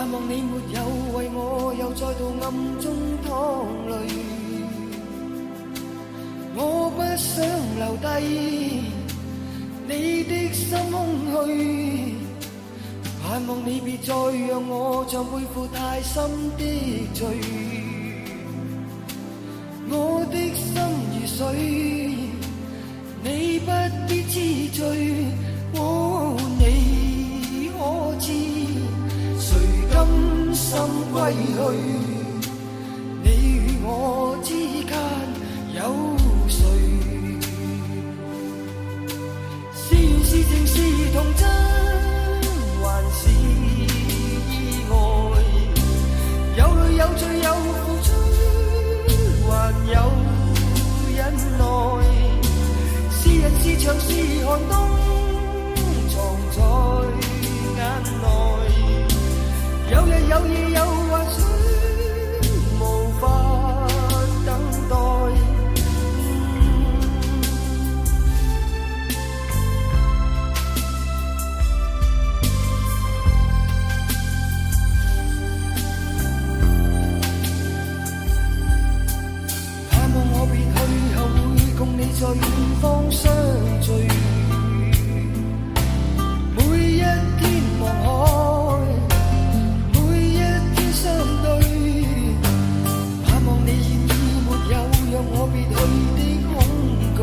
盼望你沒有為我又再度暗中淌淚，我不想留低你的心空虛，盼望你別再讓我像背負太深的罪，我的心如水，你不必知罪，你可知誰甘心歸去？你與我之間有誰？是緣是情是童真，還是意外？有淚有罪有付出，還有忍耐。是人是牆是寒冬，藏在眼內。有日有夜有幻想，無法等待。盼望我別去後會共你在遠方相聚，每一天望海，每一天相對，盼望你願意沒有讓我別去的恐懼，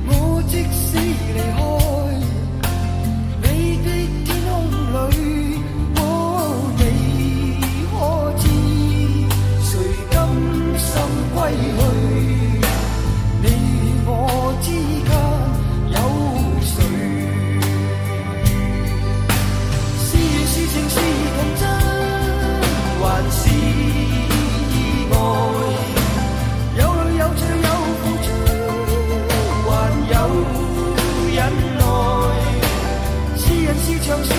我即使離開你的天空裏，你可知誰甘心歸去？你與我之間有誰？是緣是情是童真，還是意外？有淚有罪有付出，還有忍耐。是人是牆是